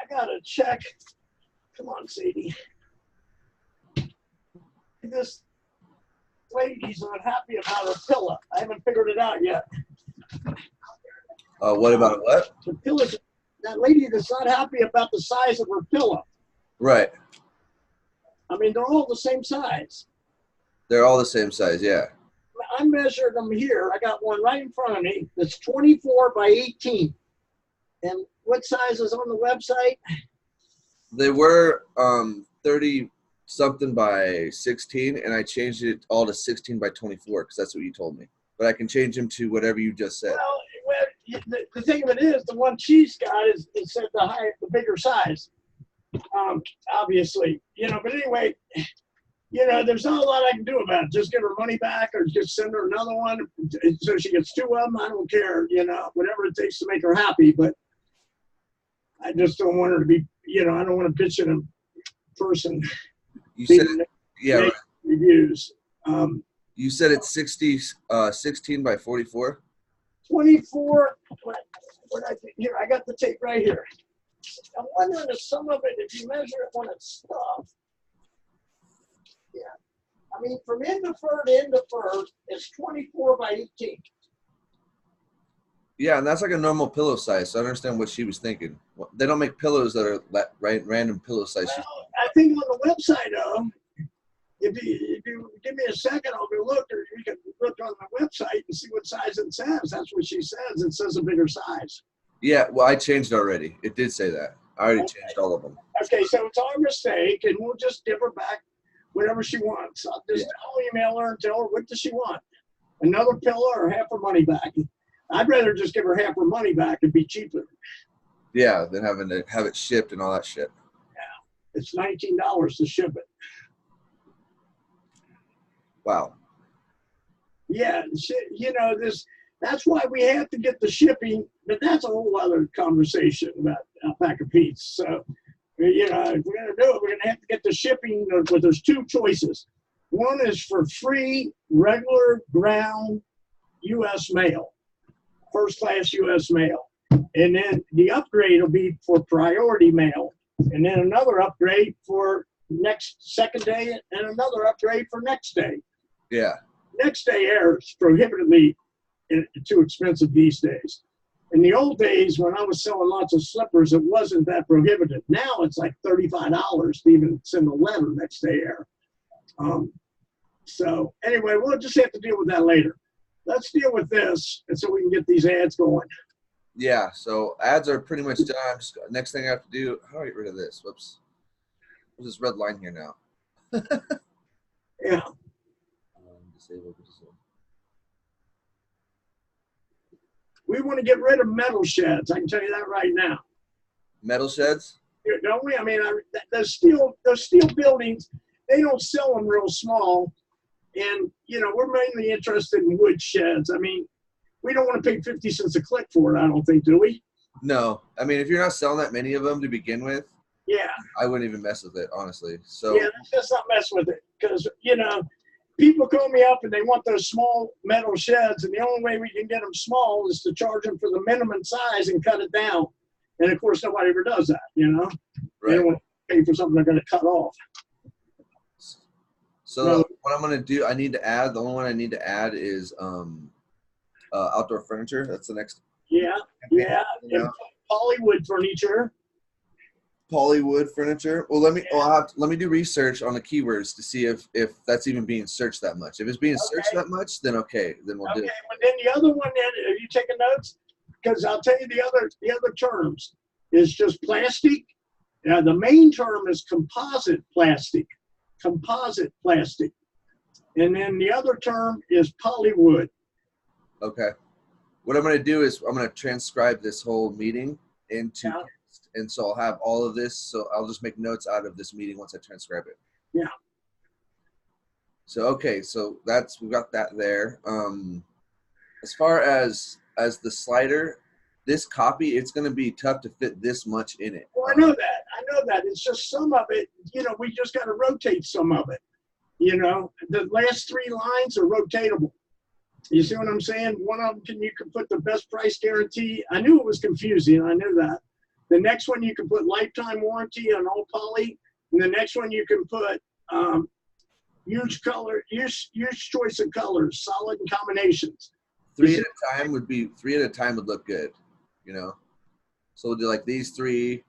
gotta check. Come on, Sadie. This lady's not happy about her pillow. I haven't figured it out yet. What about what? The pillow. That lady that's not happy about the size of her pillow. Right. I mean, they're all the same size. They're all the same size, yeah. I measured them here. I got one right in front of me that's 24 by 18. And what size is on the website? They were 30 something by 16, and I changed it all to 16 by 24 because that's what you told me. But I can change them to whatever you just said. Well, the thing of it is, the one she's got is said the bigger size. Obviously, but anyway, there's not a lot I can do about it. Just give her money back or just send her another one so she gets two of them. I don't care, whatever it takes to make her happy. But I just don't want her to be, I don't want to bitch in a person. You said it, yeah. Right. Reviews. You said it's 16 by 44? 24. What I think here, I got the tape right here. I'm wondering if some of it, if you measure it when it's stuffed, yeah. I mean, from end of fur to end of fur, it's 24 by 18. Yeah, and that's like a normal pillow size. So I understand what she was thinking. They don't make pillows that are random pillow size. Well, I think on the website, if you give me a second, I'll go look, or you can look on the website and see what size it says. That's what she says. It says a bigger size. Yeah, well, I changed already. It did say that. I already changed all of them. Okay, so it's our mistake, and we'll just give her back whatever she wants. I'll email her and tell her what does she want. Another pillow or half her money back. I'd rather just give her half her money back and be cheaper. Yeah, than having to have it shipped and all that shit. Yeah, it's $19 to ship it. Wow. Yeah, that's why we have to get the shipping, but that's a whole other conversation about Alpaca Pete's. So, if we're going to do it, we're going to have to get the shipping, but there's two choices. One is for free, regular, ground U.S. mail, first-class U.S. mail. And then the upgrade will be for priority mail. And then another upgrade for second day, and another upgrade for next day. Yeah. Next day air is prohibitively too expensive these days. In the old days, when I was selling lots of slippers, it wasn't that prohibitive. Now it's like $35 to even send a letter next day air. So anyway, we'll just have to deal with that later. Let's deal with this, and so we can get these ads going. Yeah, so ads are pretty much done. Next thing I have to do, how do I get rid of this? Whoops. There's this red line here now. Yeah. Disable. We want to get rid of metal sheds. I can tell you that right now. Metal sheds? Don't we? I mean, those steel buildings, they don't sell them real small. And, we're mainly interested in wood sheds. I mean, we don't want to pay 50 cents a click for it, I don't think, do we? No. I mean, if you're not selling that many of them to begin with, yeah, I wouldn't even mess with it, honestly. So yeah, let's just not mess with it. Because, people call me up and they want those small metal sheds, and the only way we can get them small is to charge them for the minimum size and cut it down. And, of course, nobody ever does that, Right. They don't want to pay for something they're going to cut off. So what I'm going to do, the only one I need to add is outdoor furniture. That's the next. Yeah. Hollywood furniture. Polywood furniture. Well, let me do research on the keywords to see if that's even being searched that much. If it's being searched that much, then okay, then we'll do it. Okay, but then the other one, are you taking notes? Because I'll tell you the other terms is just plastic. Now the main term is composite plastic. Composite plastic. And then the other term is polywood. Okay. What I'm going to do is I'm going to transcribe this whole meeting into text. And so I'll have all of this. So I'll just make notes out of this meeting once I transcribe it. Yeah. So, okay. So we've got that there. As far as the slider, this copy, it's going to be tough to fit this much in it. Well, I know that. It's just some of it, we just got to rotate some of it. The last three lines are rotatable. You see what I'm saying? One of them, you can put the best price guarantee. I knew it was confusing. I knew that. The next one you can put lifetime warranty on all poly. And the next one you can put huge choice of colors, solid and combinations. Three at a time would look good, you know. So we'll do like these three.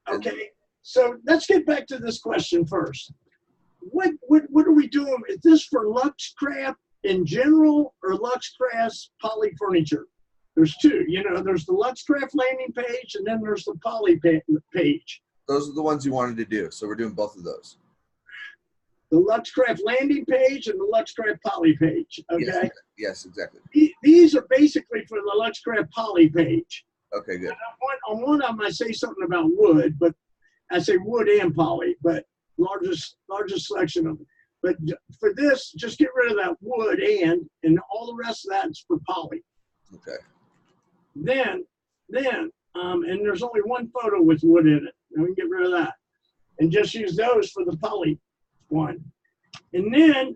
Okay, so let's get back to this question first. What are we doing? Is this for Luxcraft in general or Luxcraft poly furniture? There's two, you know, there's the Luxcraft landing page and then there's the poly page. Those are the ones you wanted to do, so we're doing both of those. The Luxcraft landing page and the Luxcraft poly page, okay? Yes, exactly. These are basically for the Luxcraft poly page. Okay, good. On one of them, I say something about wood, but I say wood and poly, but largest selection of it. But for this, just get rid of that wood and all the rest of that is for poly. Okay. Then, and there's only one photo with wood in it. And we can get rid of that. And just use those for the poly one. And then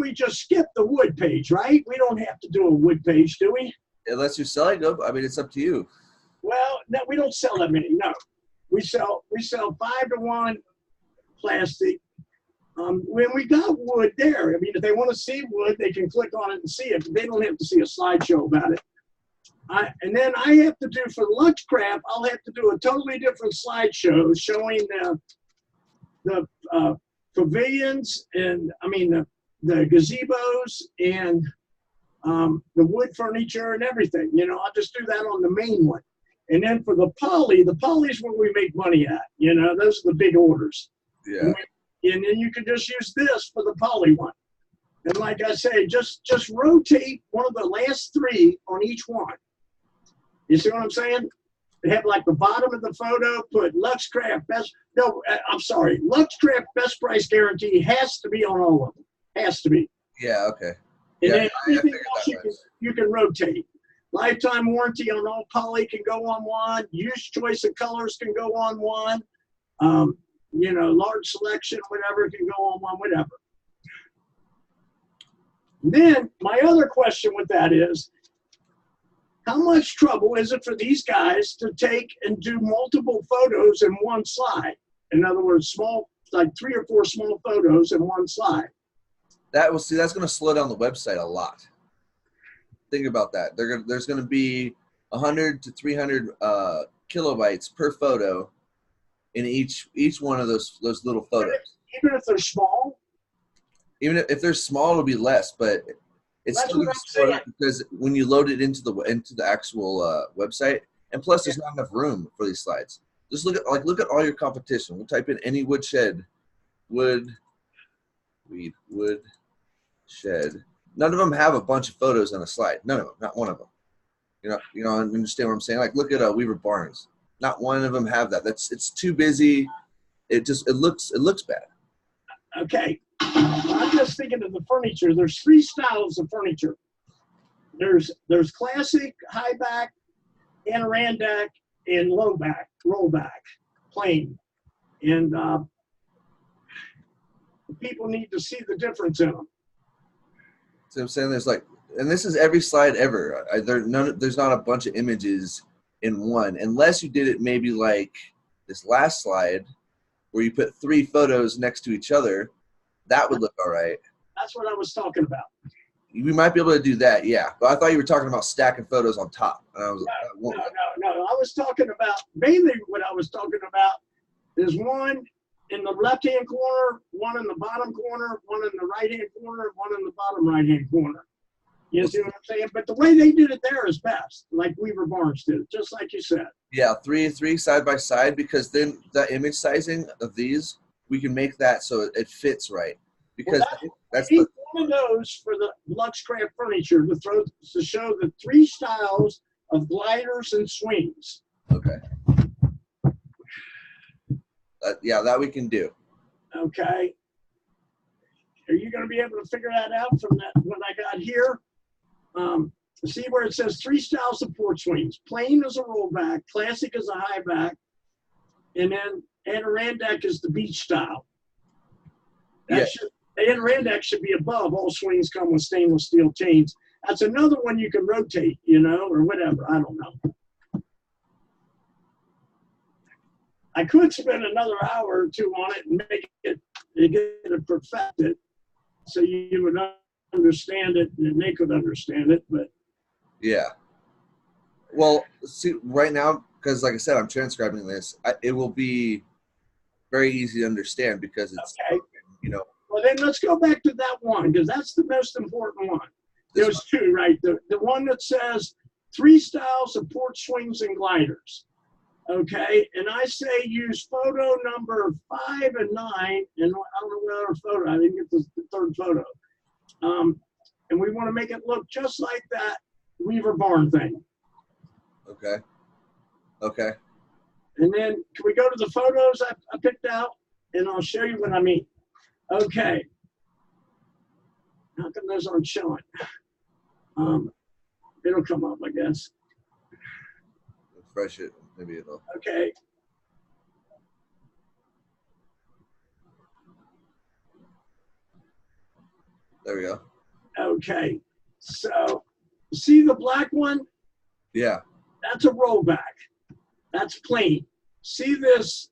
we just skip the wood page, right? We don't have to do a wood page, do we? Unless you're selling them, I mean, it's up to you. Well, no, we don't sell that many. No, we sell 5-to-1 plastic. When we got wood there, I mean, if they want to see wood, they can click on it and see it. But they don't have to see a slideshow about it. And then I have to do for Luxcraft, I'll have to do a totally different slideshow showing the pavilions and the gazebos and the wood furniture and everything. You know, I'll just do that on the main one. And then for the poly is where we make money at. You know, those are the big orders. Yeah. And then you can just use this for the poly one. And like I say, just rotate one of the last three on each one. You see what I'm saying? They have like the bottom of the photo, put Luxcraft Luxcraft best price guarantee has to be on all of them. Has to be. Yeah, okay. And Yeah, then everything else you can rotate. Lifetime warranty on all poly can go on one. Use choice of colors can go on one. You know, large selection, whatever, can go on one, whatever. Then my other question with that is, how much trouble is it for these guys to take and do multiple photos in one slide? In other words, like 3 or 4 small photos in one slide. That's going to slow down the website a lot. Think about that. There's going to be 100 to 300 kilobytes per photo in each one of those little photos. Even if they're small? Even if they're small, it'll be less, but it's still going to slow down because when you load it into the actual website, and plus there's not enough room for these slides. Just look at all your competition. We'll type in any woodshed, wood shed. None of them have a bunch of photos on a slide. None of them, not one of them. You know, understand what I'm saying? Like look at Weaver Barnes. Not one of them have that. It's too busy. It looks bad. Okay, I'm just thinking of the furniture. There's 3 styles of furniture. There's classic, high back, Adirondack, and low back, rollback, plain. And people need to see the difference in them. So I'm saying and this is every slide ever. There's not a bunch of images in one, unless you did it maybe like this last slide where you put 3 photos next to each other. That would look all right. That's what I was talking about. We might be able to do that, yeah. But I thought you were talking about stacking photos on top. And I was no. I was talking about, mainly what I was talking about is one in the left-hand corner, one in the bottom corner, one in the right-hand corner, one in the bottom right-hand corner. You see what I'm saying? But the way they did it there is best, like Weaver Barnes did, just like you said. Yeah, three side by side, because then the image sizing of these, we can make that so it fits right. Because that's one of those for the Luxcraft furniture to show the 3 styles of gliders and swings. Okay. Yeah, that we can do. Okay. Are you going to be able to figure that out from that what I got here? See where it says 3 styles of porch swings. Plain is a rollback, classic is a high back, and then Adirondack is the beach style. Adirondack should be above. All swings come with stainless steel chains. That's another one you can rotate, or whatever. I don't know. I could spend another hour or two on it and make it, and get it perfected, so you would understand it and they could understand it. But yeah. Well, see, right now, because like I said, I'm transcribing this. It will be very easy to understand because it's, okay. you know. Well, then let's go back to that one, because that's the most important one. There's two, right? The one that says 3 styles of porch swings and gliders. Okay, and I say use photo number 5 and 9, and I don't know what other photo. I didn't get the third photo. And we want to make it look just like that Weaver Barn thing. Okay. Okay. And then can we go to the photos I picked out, and I'll show you what I mean. Okay. How come those aren't showing? It'll come up, I guess. Refresh it. Maybe it'll. Okay. There we go. Okay. So, see the black one? Yeah. That's a rollback. That's plain. See this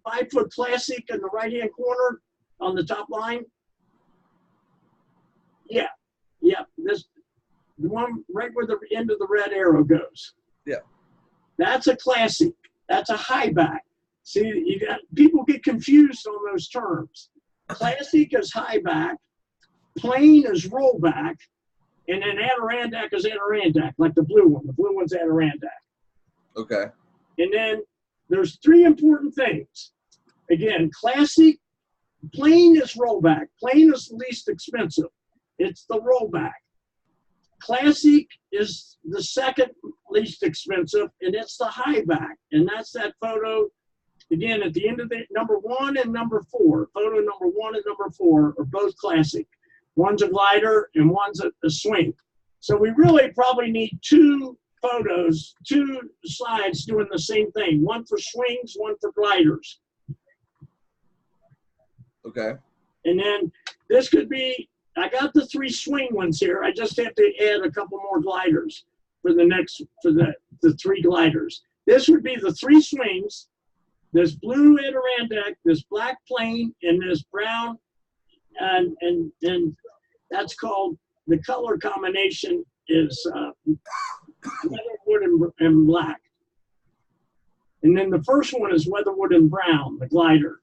5-foot classic in the right-hand corner on the top line? Yeah. Yeah. This, the one right where the end of the red arrow goes. Yeah. That's a classic. That's a high back. See, people get confused on those terms. Classic is high back, plain is rollback, and then Adirondack is Adirondack, like the blue one. The blue one's Adirondack. Okay. And then there's 3 important things. Again, classic, plain is rollback. Plain is the least expensive. It's the rollback. Classic is the second least expensive, and it's the high back. And that's that photo, again, at the end of the number 1 and number 4. Photo number 1 and number 4 are both classic. One's a glider and one's a swing. So we really probably need 2 photos, 2 slides doing the same thing. One for swings, one for gliders. Okay. And then this could be, I got the 3 swing ones here. I just have to add a couple more gliders for the 3 gliders. This would be the 3 swings, this blue Adirondack, this black plain, and this brown, and that's called, the color combination is Weatherwood and black. And then the first one is Weatherwood and brown, the glider.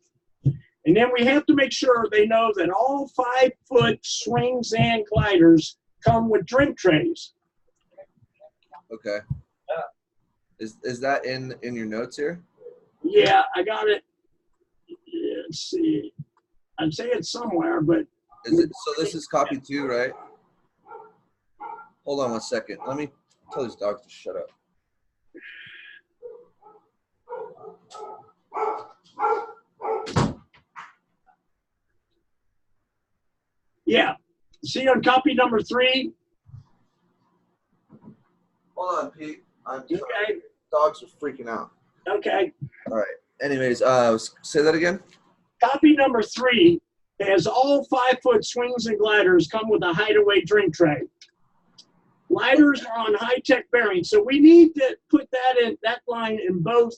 And then we have to make sure they know that all 5-foot swings and gliders come with drink trays. Okay. Is that in your notes here? Yeah, I got it. Let's see. I'd say it's somewhere, but. Is it, so this is copy 2, right? Hold on 1 second. Let me tell these dogs to shut up. Yeah. See on copy number 3? Hold on, Pete. Okay. Dogs are freaking out. Okay. All right. Anyways, say that again. Copy number 3 has all 5-foot swings and gliders come with a hideaway drink tray. Gliders are on high-tech bearings, so we need to put that line in both.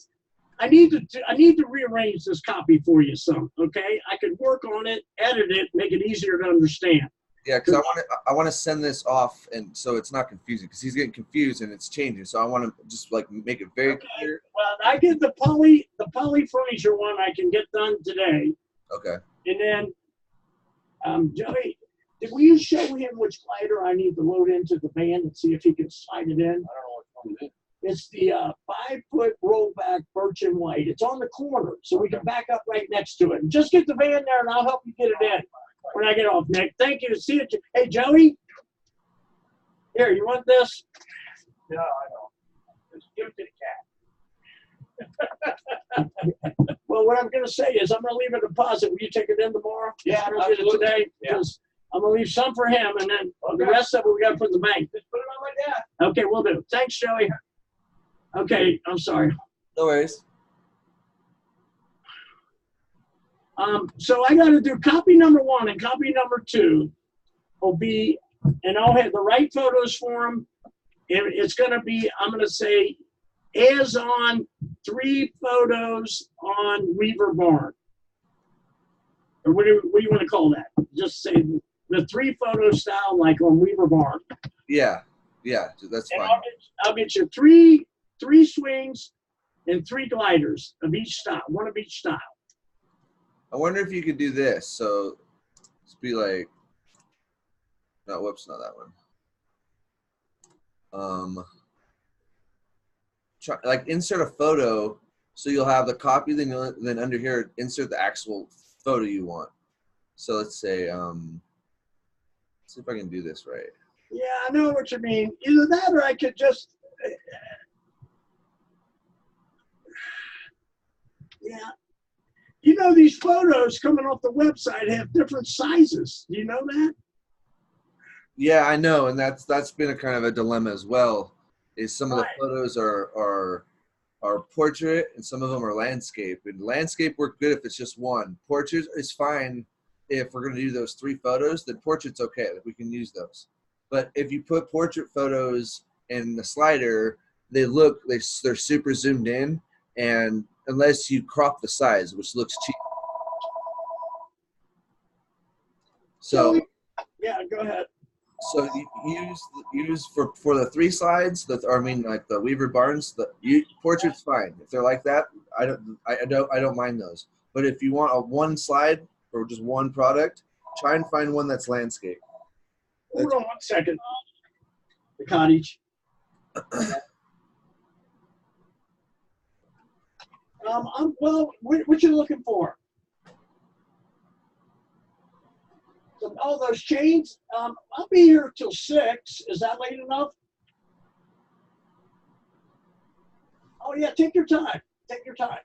I need to rearrange this copy for you some, okay? I could work on it, edit it, make it easier to understand. Yeah, because I want to send this off, and so it's not confusing, because he's getting confused and it's changing. So I want to just like make it very clear. Well, I get the poly furniture one I can get done today. Okay. And then, Joey, did we show him which glider I need to load into the van and see if he can slide it in? I don't know what's going in. It's the 5-foot rollback birch and white. It's on the corner, so we can back up right next to it. And just get the van there, and I'll help you get it in when I get off, Nick. Thank you. See you. Hey, Joey. Here, you want this? No, I don't. Just give it to the cat. Well, what I'm going to say is I'm going to leave a deposit. Will you take it in tomorrow? Yeah, I don't get it today. Because I'm going to leave some for him, and then the rest of it we got to put in the bank. Just put it on my dad. Okay, we'll do. Thanks, Joey. Okay, I'm sorry. No worries. So I got to do copy number 1 and copy number 2 will be, and I'll have the right photos for them. And it's going to be, I'm going to say, as on 3 photos on Weaver Barn. Or what do you want to call that? Just say the 3 photo style like on Weaver Barn. Yeah, that's And fine. I'll get you three swings and 3 gliders of each style, one of each style. I wonder if you could do this. So let's be like, no, whoops, not that one. Try, like insert a photo, so you'll have the copy. Then under here, insert the actual photo you want. So let's say, see if I can do this right. Yeah, I know what you mean. Either that or I could just, yeah. You know, these photos coming off the website have different sizes. Do you know that? Yeah, I know, and that's been a kind of a dilemma as well. Is some of the Right. photos are portrait and some of them are landscape. And landscape work good if it's just one. Portrait is fine if we're going to do those 3 photos. Then portrait's okay. We can use those. But if you put portrait photos in the slider, they're super zoomed in, and unless you crop the size, which looks cheap. So yeah, go ahead. So you use for the 3 slides. Like the Weaver Barnes. Portrait's fine if they're like that. I don't mind those. But if you want a 1 slide or just 1 product, try and find one that's landscape. Hold on 1 second. The cottage. Well, what you looking for? All those chains. I'll be here till 6. Is that late enough? Oh yeah, take your time. Take your time.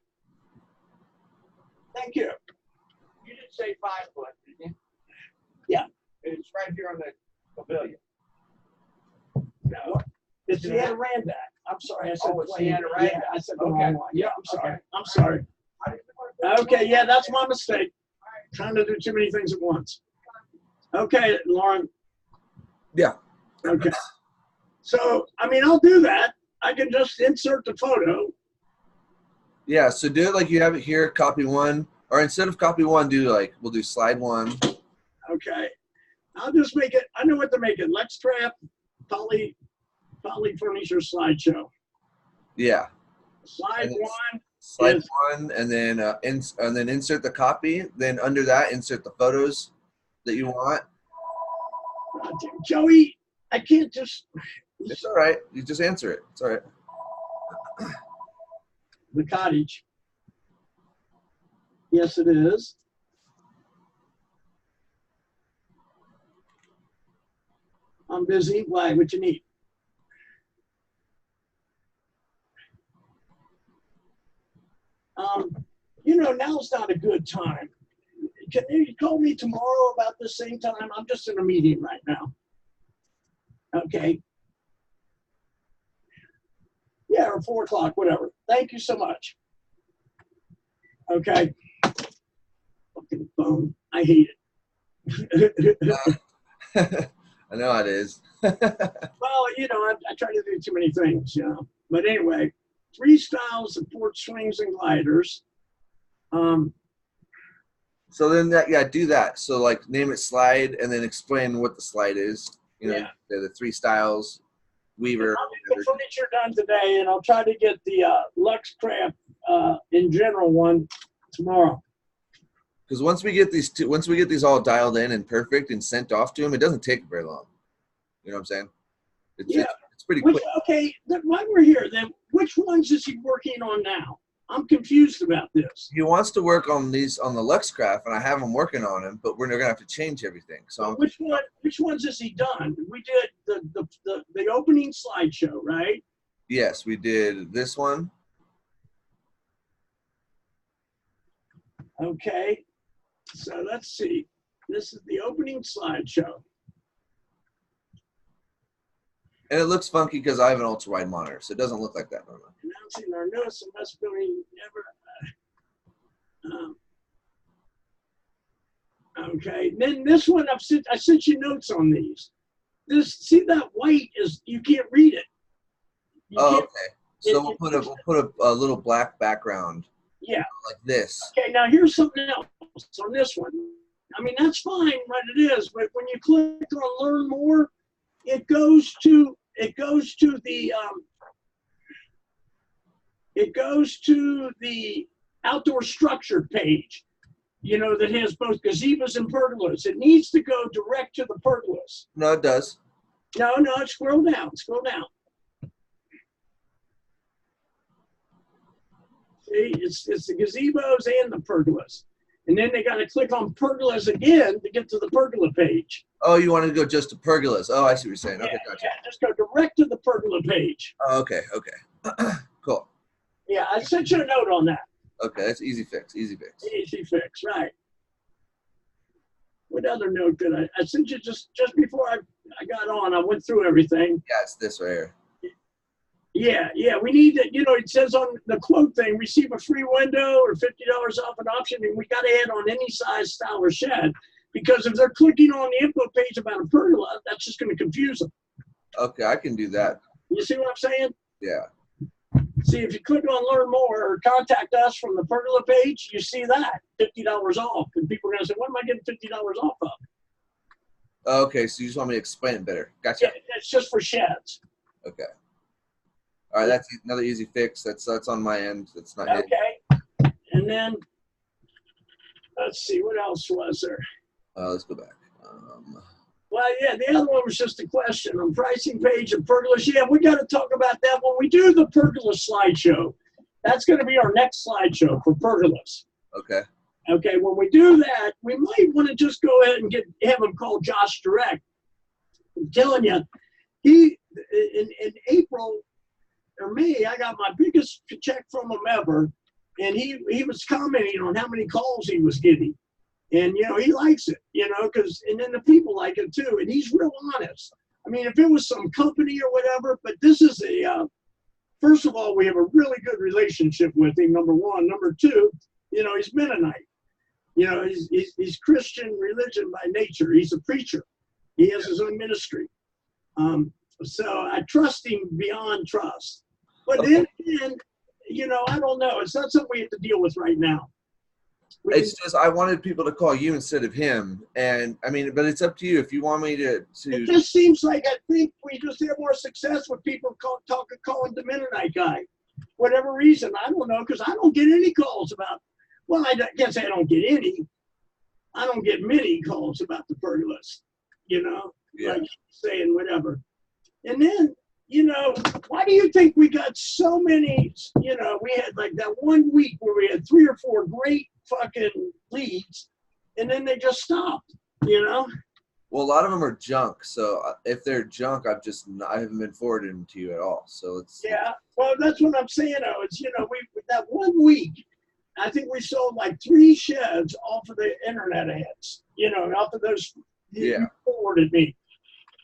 Thank you. You did say 5 foot, didn't you? Yeah. It's right here on the pavilion. No, it's the Adirondack. I'm sorry, I said Oh, it's the plain. Adirondack. Yeah, I said the Okay. wrong one. Yeah, I'm sorry. Okay. I'm sorry. I didn't know. Okay, yeah, that's my mistake. Trying to do too many things at once. Okay, Lauren. Yeah. Okay. So, I mean, I'll do that. I can just insert the photo. Yeah. So do it like you have it here. Copy 1, or instead of copy 1, we'll do slide 1. Okay. I'll just make it. I know what to make it. Let's Craft Poly Furniture Slideshow. Yeah. Slide 1. Slide 1, and then insert the copy. Then under that, insert the photos that you want. Joey, I can't just. It's all right. You just answer it. It's all right. The cottage. Yes, it is. I'm busy. Why? What you need? Now's not a good time. Can you call me tomorrow about the same time? I'm just in a meeting right now. Okay. Yeah, or 4 o'clock, whatever. Thank you so much. Okay. Fucking phone. I hate it. I know it is. Well, I try to do too many things, But anyway, 3 styles of port swings and gliders. So then do that. So like name it slide and then explain what the slide is. Yeah. The 3 styles, Weaver. I'll get the furniture done today, and I'll try to get the LuxCraft in general one tomorrow. Because once we get these all dialed in and perfect and sent off to him, it doesn't take very long. You know what I'm saying? It's pretty quick. Okay, while we're here, then which ones is he working on now? I'm confused about this. He wants to work on these on the LuxCraft, and I have him working on them, but we're gonna have to change everything. So which ones has he done? We did the opening slideshow, right? yes, we did this one. Okay, so let's see. This is the opening slideshow. And it looks funky because I have an ultra-wide monitor, so it doesn't look like that normally. Announcing our newest investment ever. Okay, then this one I sent you notes on these. See that white is you can't read it. Okay. So we'll put a little black background Yeah. like this. Okay, now here's something else on this one. I mean, that's fine what it is, but when you click on learn more, it goes to the outdoor structure page, you know, that has both gazebos and pergolas. It needs to go direct to the pergolas. No, it does. No, scroll down. See, it's the gazebos and the pergolas. And then they got to click on pergolas again to get to the pergola page. Oh, you want to go just to pergolas? Oh, I see what you're saying. Okay, Yeah, gotcha. yeah, just go direct to the pergola page. Oh, okay. Cool. Yeah, I sent you a note on that. Okay, that's easy fix. Easy fix, right. What other note did I sent you just before I got on? I went through everything. Yeah, it's this right here. Yeah, we need to, you know, it says on the quote thing, receive a free window or $50 off an option, and we got to add on any size, style, or shed, because if they're clicking on the info page about a pergola, that's just going to confuse them. Okay, I can do that. You see what I'm saying? Yeah. See, if you click on learn more or contact us from the pergola page, you see that, $50 off. And people are going to say, what am I getting $50 off of? Okay, so you just want me to explain it better. Gotcha. Yeah, it's just for sheds. Okay. All right, that's another easy fix. That's on my end. That's not hidden. Okay. And then, let's see, what else was there? Let's go back. Well, yeah, the other one was just a question on pricing page of pergolas. Yeah, we got to talk about that when we do the pergola slideshow. That's going to be our next slideshow for pergolas. Okay. Okay, when we do that, we might want to just go ahead and have him call Josh direct. I'm telling you, he in April or May, I got my biggest check from him ever, and he was commenting on how many calls he was getting. And, you know, he likes it, you know, and then the people like it too. And he's real honest. I mean, if it was some company or whatever, but this is first of all, we have a really good relationship with him, number one. Number two, you know, he's Mennonite. You know, he's Christian religion by nature. He's a preacher. He has his own ministry. So I trust him beyond trust. But then, you know, I don't know. It's not something we have to deal with right now. It's just I wanted people to call you instead of him, and I mean, but it's up to you if you want me to. It just seems like I think we just have more success with people calling the Mennonite guy, whatever reason. I don't know, because I don't get any calls about. Well, I guess I don't get any. I don't get many calls about the pergolas, you know, like saying whatever. And then, you know, why do you think we got so many? You know, we had like that 1 week where we had 3 or 4 great fucking leads, and then they just stopped, you know. Well, a lot of them are junk, so if they're junk, I haven't been forwarding them to you at all. So it's well, that's what I'm saying. Though, it's, you know, we that 1 week, I think we sold like 3 sheds off of the internet ads, you know, off of those you forwarded me,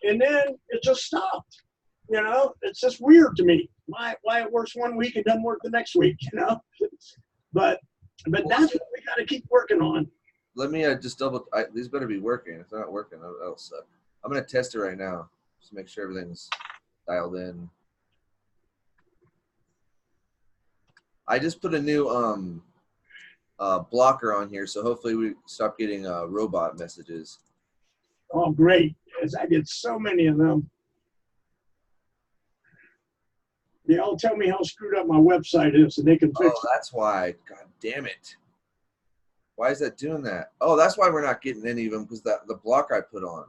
and then it just stopped. You know, it's just weird to me why it works 1 week and doesn't work the next week, you know. But that's what we got to keep working on. Let me just these better be working. If they're not working, that'll suck. I'm going to test it right now just to make sure everything's dialed in. I just put a new blocker on here, so hopefully we stop getting robot messages. Oh, great. As I get so many of them. They all tell me how screwed up my website is, and they can fix it. Oh, that's why. God damn it. Why is that doing that? Oh, that's why we're not getting any of them, because the block I put on.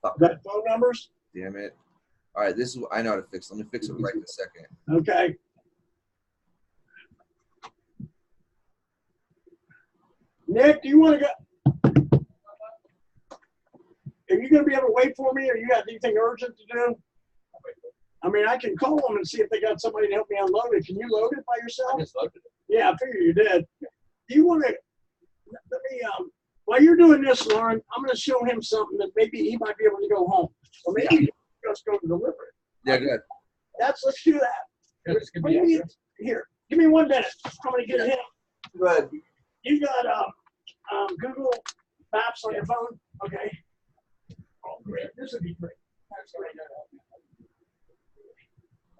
Fuck. Got phone numbers? Damn it. All right, this is what I know how to fix. Let me fix it right this second. Okay. Nick, do you want to go? Are you going to be able to wait for me, or you got anything urgent to do? I mean, I can call them and see if they got somebody to help me unload it. Can you load it by yourself? I just loaded it. Yeah, I figured you did. Do you want to, let me, while you're doing this, Lauren, I'm going to show him something that maybe he might be able to go home. Or maybe he can just go to deliver it. Yeah, good. Let's do that. Just give me the address. Here, give me 1 minute. I'm going to get him. Go ahead. You got Google Maps on your phone? Okay. Oh, great. This would be great. That's great.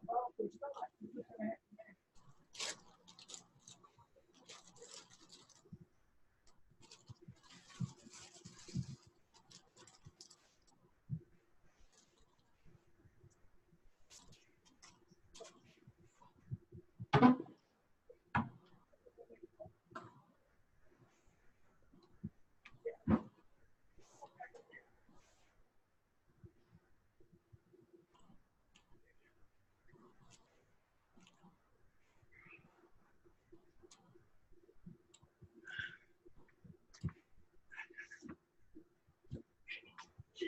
Well, it's not.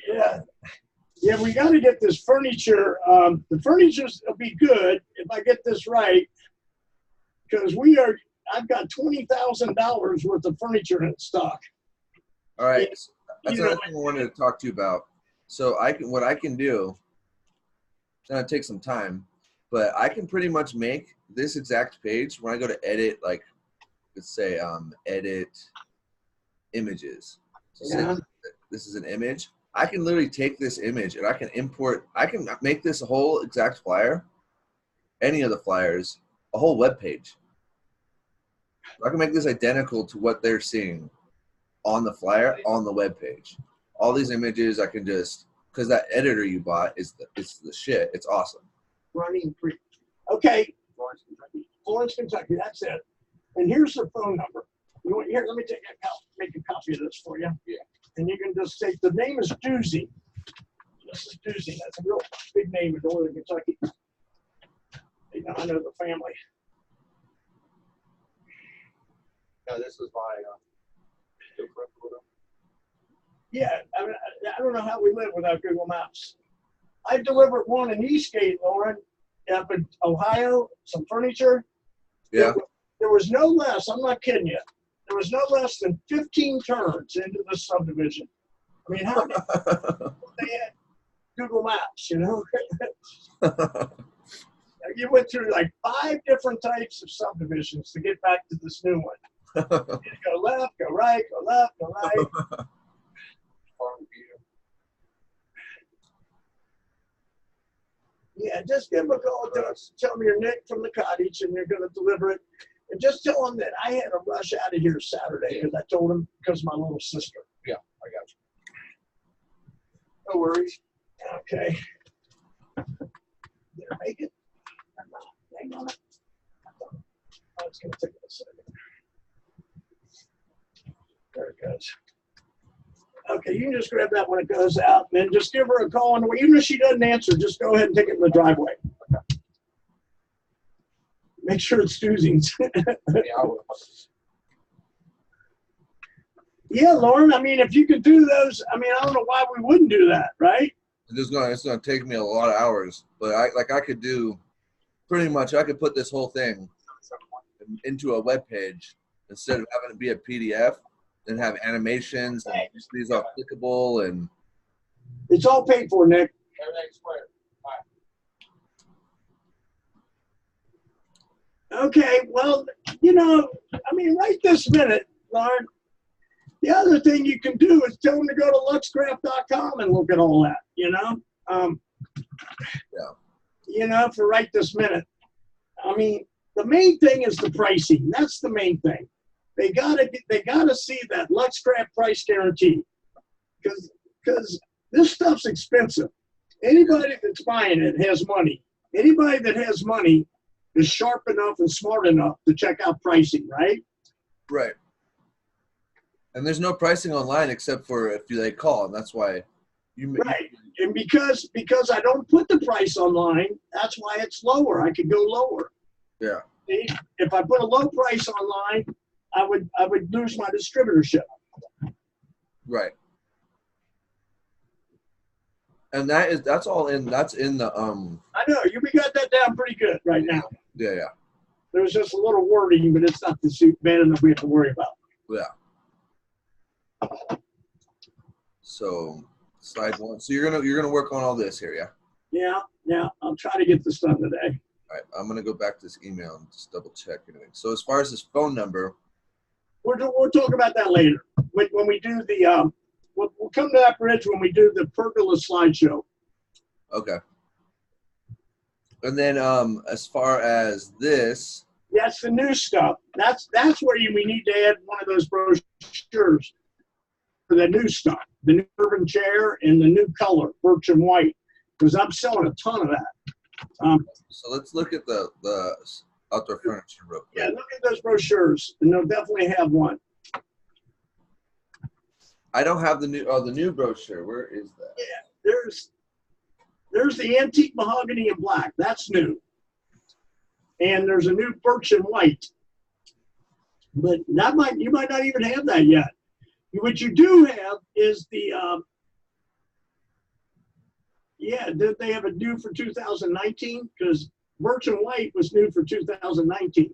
Yeah. Yeah, we got to get this furniture. The furniture's will be good if I get this right, because I've got $20,000 worth of furniture in stock. All right. So that's You know, another thing I wanted to talk to you about. So what I can do, it's gonna take some time, but I can pretty much make this exact page when I go to edit, like let's say edit images. So Yeah. say this is an image. I can literally take this image and I can make this a whole exact flyer, any of the flyers, a whole web page. I can make this identical to what they're seeing on the flyer on the web page. All these images I can just, because that editor you bought it's the shit. It's awesome. Running free. Okay. Florence, Kentucky. That's it. And here's her phone number. You want here? Let me make a copy of this for you. Yeah. And you can just take the name is Doozy. This is Doozy. That's a real big name in Northern Kentucky. You know, I know the family. No, this was my still friends with him. Yeah, I mean, I don't know how we live without Google Maps. I delivered one in Eastgate, Lauren, up in Ohio, some furniture. Yeah. There was no less, I'm not kidding you, there was no less than 15 turns into this subdivision. I mean, how many they had Google Maps, you know? You went through like 5 different types of subdivisions to get back to this new one. You go left, go right, go left, go right. Farm view. Yeah, just give them a call. Tell them you're Nick from the cottage and you're going to deliver it. And just tell them that I had to rush out of here Saturday because I told them because of my little sister. Yeah, I got you. No worries. Okay. Did I make it? Or not? Hang on. Oh, it's going to take a second. There it goes. Okay, you can just grab that when it goes out, and then just give her a call on the way. Even if she doesn't answer, just go ahead and take it in the driveway. Make sure it's Susan's. Yeah, I will. Yeah, Lauren, I mean, if you could do those, I mean, I don't know why we wouldn't do that, right? It's gonna take me a lot of hours, but I could do pretty much. I could put this whole thing into a web page instead of having it be a PDF and have animations and these are clickable and. It's all paid for, Nick. Everything's square. Okay, well, you know, I mean, right this minute, Lauren, the other thing you can do is tell them to go to luxcraft.com and look at all that, you know? Yeah. You know, for right this minute. I mean, the main thing is the pricing. That's the main thing. They gotta see that Luxcraft price guarantee, because this stuff's expensive. Anybody that's buying it has money. Anybody that has money is sharp enough and smart enough to check out pricing, right? Right. And there's no pricing online except for if they call, and that's why you. Right. And because I don't put the price online, that's why it's lower. I could go lower. Yeah. See? If I put a low price online, I would lose my distributorship. Right. And that's in the I know we got that down pretty good right now. Yeah. There's just a little wording, but it's not bad enough we have to worry about. Yeah. So slide 1. So you're gonna work on all this here, yeah? Yeah. I'll try to get this done today. All right. I'm gonna go back to this email and just double check everything. So as far as this phone number, We'll talk about that later when we do the we'll come to that bridge when we do the pergola slideshow. okay. And then as far as this, That's the new stuff. That's where we need to add one of those brochures for the new stuff, the new urban chair and the new color, birch and white, because I'm selling a ton of that. so let's look at the outdoor furniture real quick. Yeah, look at those brochures, and they'll definitely have one. I don't have the new brochure. Where is that? Yeah, there's the antique mahogany and black. That's new. And there's a new birch and white. But you might not even have that yet. What you do have is the Yeah, did they have it new for 2019? Because Birch and White was new for 2019.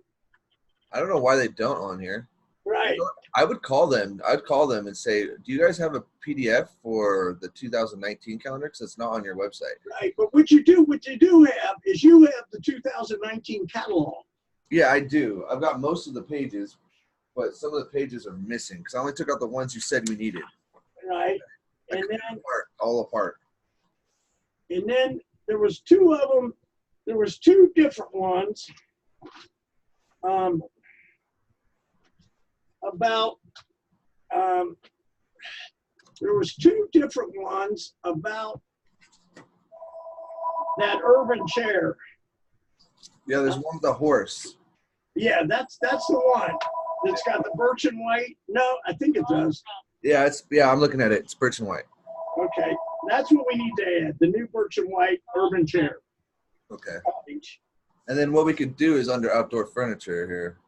I don't know why they don't on here. Right, I would call them. I'd call them and say, "Do you guys have a PDF for the 2019 calendar? Because it's not on your website." right. But what you do have is you have the 2019 catalog. Yeah, I do. I've got most of the pages, but some of the pages are missing because I only took out the ones you said we needed. Right, I and cut then them apart, all apart. there was two of them. There was two different ones. About there was two different ones about that urban chair. Yeah, there's one with a horse. Yeah, that's the one that's got the Birch and White. No, I think it does. Yeah, I'm looking at it. It's Birch and White. Okay, that's what we need to add, the new Birch and White urban chair. Okay. And then what we could do is under outdoor furniture here.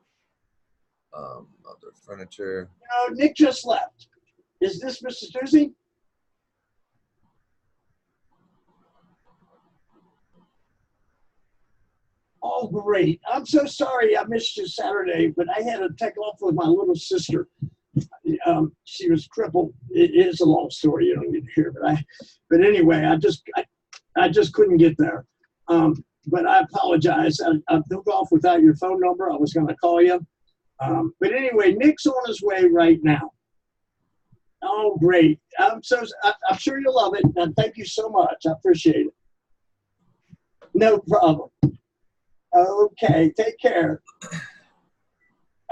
Outdoor furniture. No, Nick just left. Is this Mr. Susie? Oh, great. I'm so sorry I missed you Saturday, but I had to take off with my little sister. She was crippled. It is a long story. You don't need to hear, but anyway, I just couldn't get there. But I apologize. I took off without your phone number. I was going to call you. But anyway, Nick's on his way right now. Oh, great. I'm sure you'll love it. And thank you so much. I appreciate it. No problem. Okay. Take care.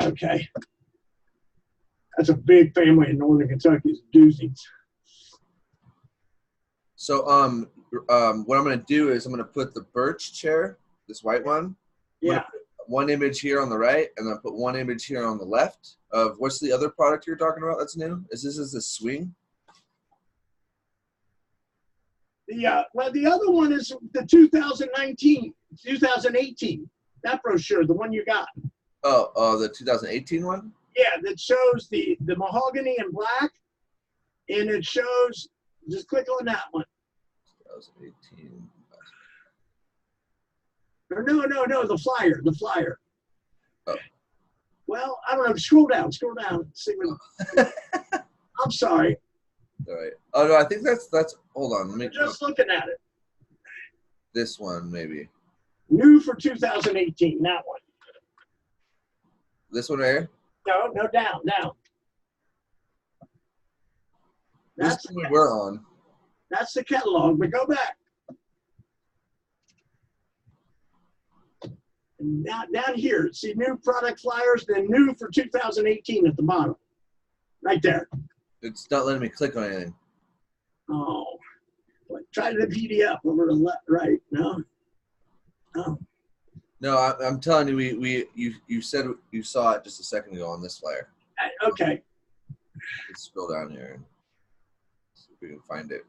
Okay. That's a big family in Northern Kentucky. It's doozies. So, what I'm going to do is I'm going to put the Birch chair, this white one. Yeah. One image here on the right, and then put one image here on the left of what's the other product you're talking about that's new? Is this a swing? Well, the other one is the 2018, that brochure, the one you got. Oh, the 2018 one? Yeah, that shows the mahogany in black, and it shows, just click on that one. 2018. Or no, the flyer. Oh. Well, I don't know, scroll down, see what, I'm sorry. All right. Oh, no, I think that's, hold on. Let me Just looking at it. This one, maybe. New for 2018, that one. This one right here? No, down. This one we were on. That's the catalog, but go back. And now down here, see new product flyers, then new for 2018 at the bottom. Right there. It's not letting me click on anything. Oh, try the PDF over the left, right? No. Oh. No, I'm telling you, you said you saw it just a second ago on this flyer. Okay. Let's scroll down here and see if we can find it.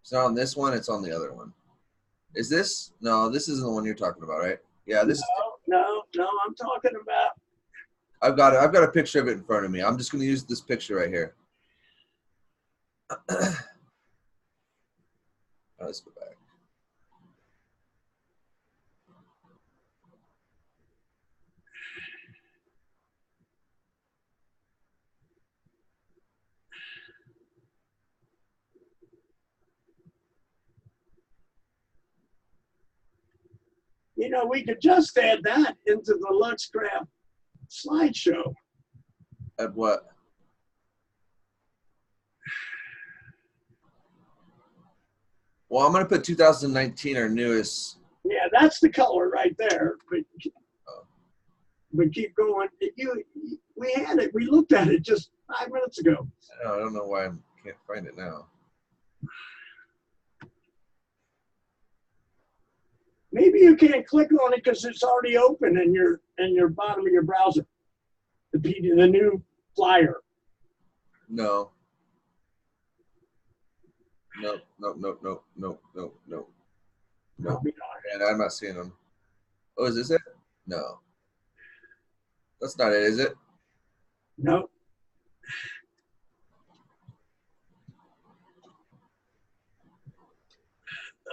It's not on this one, it's on the other one. Is this? No, this isn't the one you're talking about, right? Yeah, this. No, I'm talking about. I've got a picture of it in front of me. I'm just going to use this picture right here. Let's go back. You know, we could just add that into the LuxCraft slideshow. At what? Well, I'm going to put 2019, our newest. Yeah, that's the color right there. But keep going. We had it. We looked at it just 5 minutes ago. I don't know why I can't find it now. Maybe you can't click on it because it's already open in your bottom of your browser. The new flyer. No. Nope. And I'm not seeing them. Oh, is this it? No. That's not it, is it? No.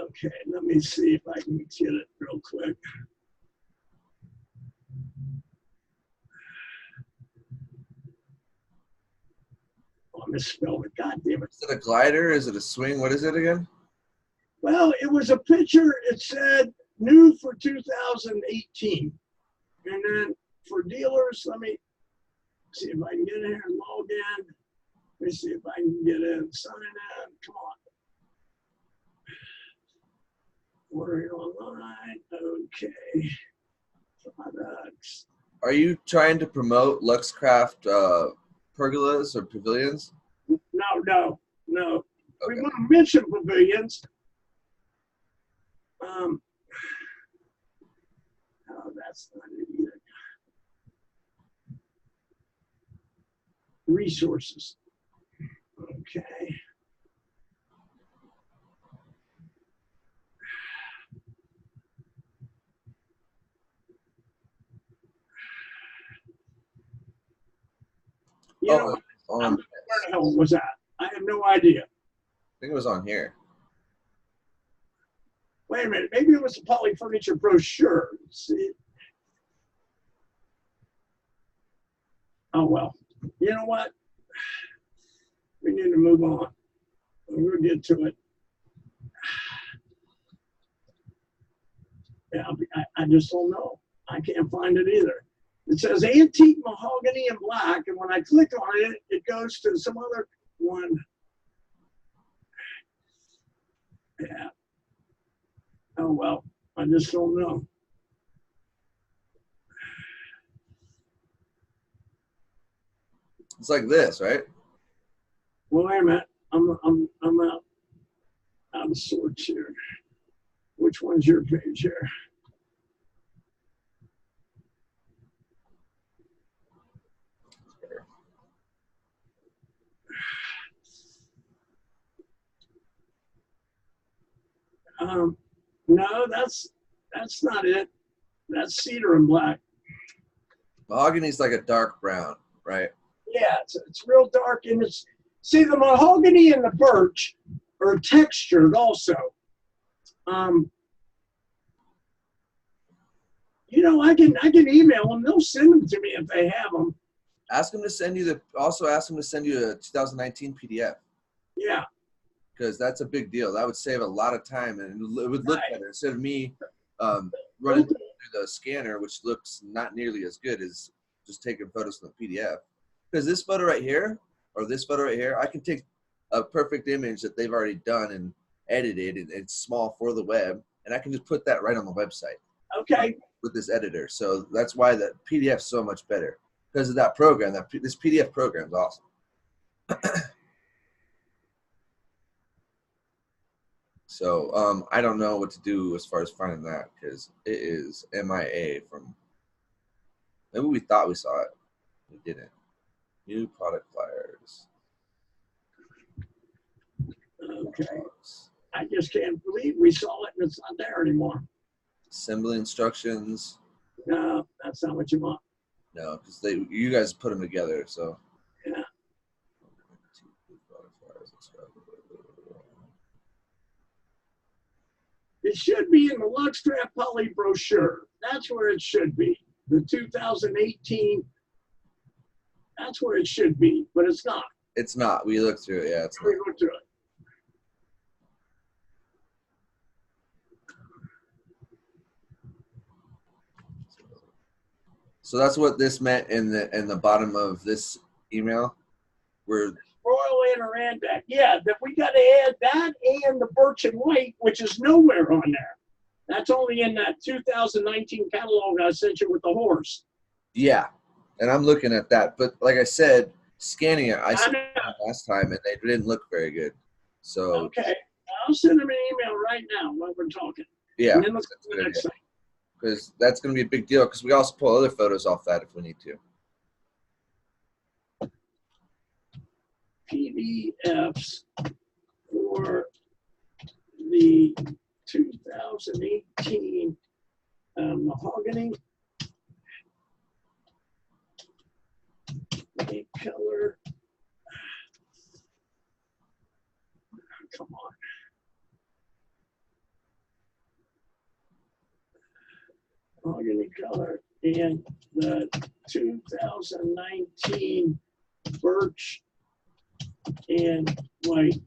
Okay, let me see if I can get it real quick. Oh, I misspelled it. God damn it. Is it a glider? Is it a swing? What is it again? Well, it was a picture. It said new for 2018. And then for dealers, let me see if I can get in here and log in. Let me see if I can get in. Sign in. Come on. Ordering online. Okay. Products. Are you trying to promote Luxcraft pergolas or pavilions? No. Okay. We want to mention pavilions. Oh, that's not it either. Resources. Okay. You know, On, where the hell was that? I have no idea. I think it was on here. Wait a minute. Maybe it was a Poly Furniture brochure. Let's see. Oh, well. You know what? We need to move on. We'll get to it. Yeah, I just don't know. I can't find it either. It says antique mahogany and black, and when I click on it, it goes to some other one. Yeah. Oh, well, I just don't know. It's like this, right? Well, wait a minute. I'm out of sorts here. Which one's your page here? No, that's not it. That's cedar and black. Mahogany's like a dark brown, right? Yeah, it's real dark, and see, the mahogany and the birch are textured also. You know, I can email them. They'll send them to me if they have them. Ask them to send you also ask them to send you a 2019 PDF. Yeah. Because that's a big deal. That would save a lot of time, and it would look better instead of me running through the scanner, which looks not nearly as good as just taking photos from the PDF. Because this photo right here, or this photo right here, I can take a perfect image that they've already done and edited, and it's small for the web, and I can just put that right on the website. Okay. With this editor, so that's why the PDF is so much better because of that program. This PDF program is awesome. So I don't know what to do as far as finding that because it is MIA from. Maybe we thought we saw it, we didn't. New product flyers. Okay. I just can't believe we saw it and it's not there anymore. Assembly instructions. No, that's not what you want. No, because you guys put them together, so. Yeah. It should be in the Luxcraft Poly brochure. That's where it should be. The 2018. That's where it should be, but it's not. It's not. We looked through it. Yeah, it's not. We looked through it. So that's what this meant in the bottom of this email. We're Royal Adirondack. Yeah, that we got to add that and the birch and white, which is nowhere on there. That's only in that 2019 catalog I sent you with the horse. Yeah, and I'm looking at that. But like I said, scanning it, I saw know. it last time, and they didn't look very good. So Okay, I'll send them an email right now while we're talking. yeah, And then let's go to the next thing. because that's going to be a big deal. Because we also pull other photos off that if we need to. PDFs for the 2018 mahogany paint color. Come on. mahogany color, and the 2019 birch and white.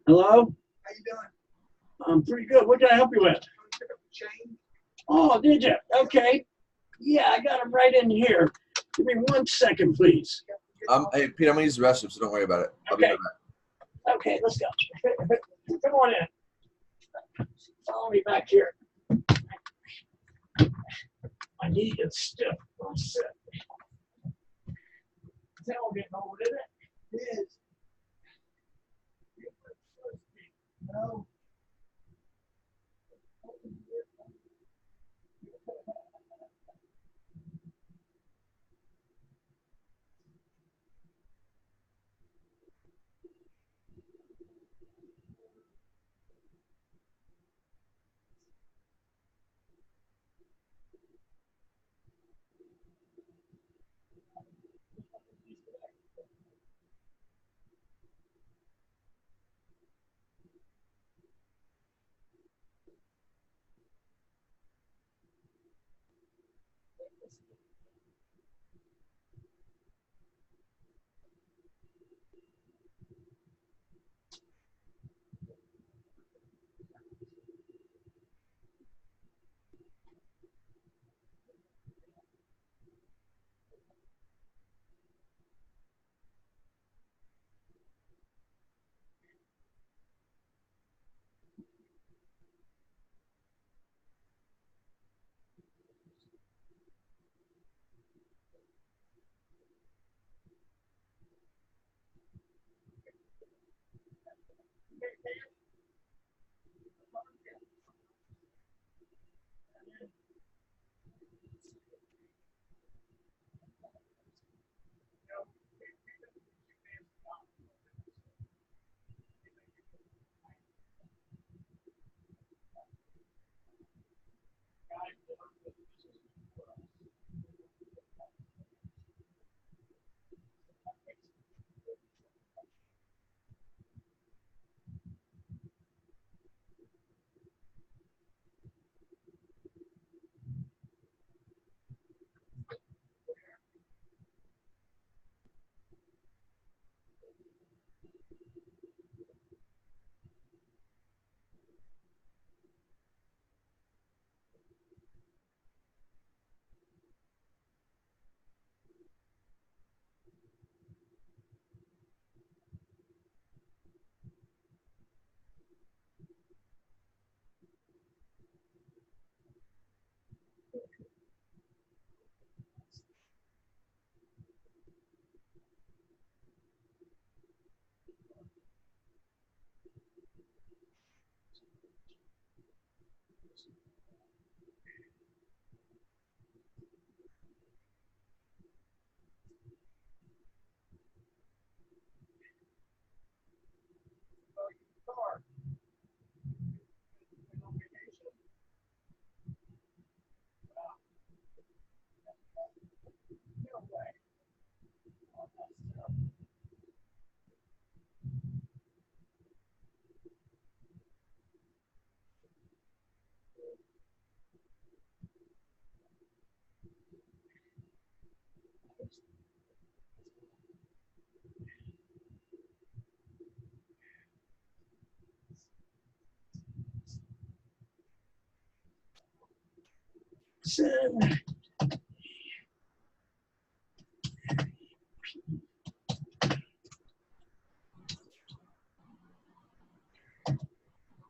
Hello? How you doing? I'm pretty good. What can I help you with? Pick up the chain. Oh, did you? Okay. Yeah, I got them right in here. Give me 1 second, please. Hey, Pete, I'm gonna use the restroom, so don't worry about it. I'll be Okay. right back. Okay, let's go. Come on in. Follow me back here. My knee is stiff. I'm sick. Tell me, old, isn't it? It is. No. Seven.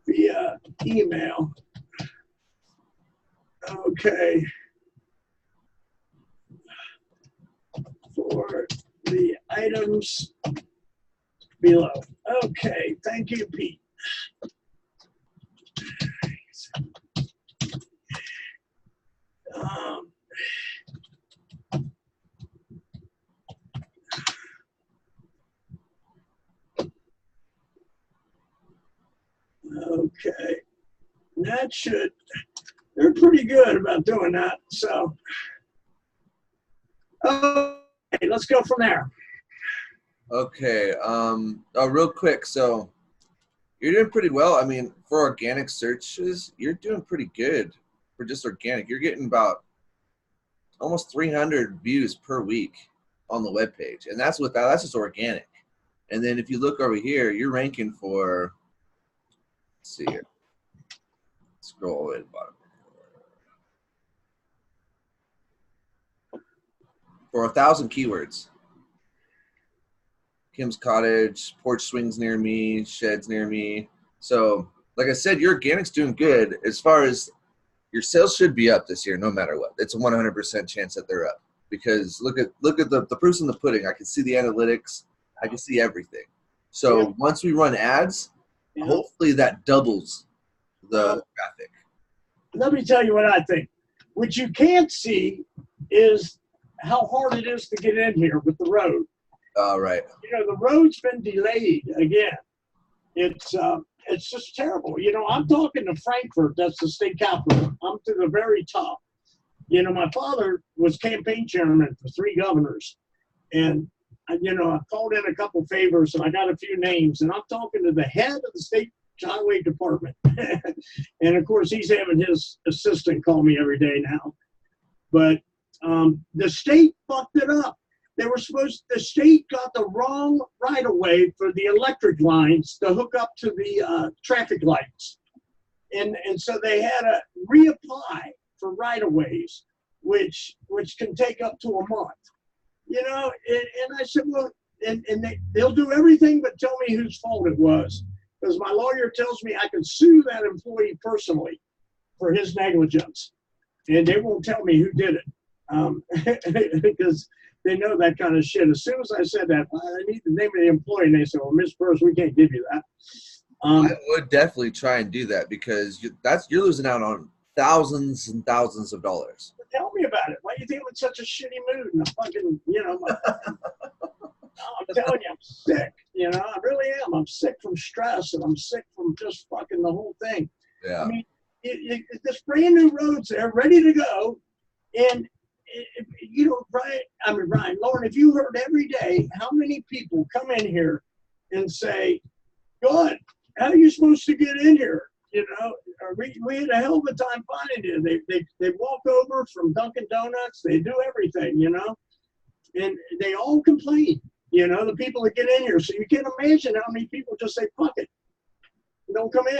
Via email. Okay. For the items below. Okay, thank you, Pete. Um, okay, that should, they're pretty good about doing that. So, okay, let's go from there. Okay. Oh, real quick. So You're doing pretty well. I mean, for organic searches, you're doing pretty good for just organic. You're getting about almost 300 views per week on the webpage, and that's just organic. And then if you look over here, you're ranking for, let's see here, scroll all the way to the bottom, for 1,000 keywords. Kim's Cottage, porch swings near me, sheds near me. So, like I said, your organic's doing good. As far as your sales should be up this year, no matter what. It's a 100% chance that they're up, because look at the proof's in the pudding. I can see the analytics. I can see everything. So once we run ads, hopefully that doubles the traffic. Let me tell you what I think. What you can't see is how hard it is to get in here with the road. Right. You know, the road's been delayed again. It's just terrible. You know, I'm talking to Frankfurt. That's the state capital. I'm to the very top. You know, my father was campaign chairman for 3 governors. And, you know, I called in a couple favors and I got a few names. And I'm talking to the head of the state highway department. And, of course, he's having his assistant call me every day now. But the state fucked it up. The state got the wrong right-of-way for the electric lines to hook up to the traffic lights. And so they had to reapply for right-of-ways, which can take up to a month. You know, and I said, well, and they'll do everything but tell me whose fault it was. Because my lawyer tells me I can sue that employee personally for his negligence. And they won't tell me who did it. Because they know that kind of shit. As soon as I said that, I need the name of the employee, and they said, well, Miss Burris, we can't give you that. I would definitely try and do that, because you're losing out on thousands and thousands of dollars. Tell me about it. Why do you think I'm in such a shitty mood? And I'm fucking, you know, I'm telling you, I'm sick. You know, I really am. I'm sick from stress, and I'm sick from just fucking the whole thing. Yeah. I mean, this brand new roads there, ready to go, and you know, Brian, Lauren, if you heard every day how many people come in here and say, God, how are you supposed to get in here? You know, we had a hell of a time finding it. They walk over from Dunkin' Donuts. They do everything, you know, and they all complain, you know, the people that get in here. So you can't imagine how many people just say, fuck it, don't come in.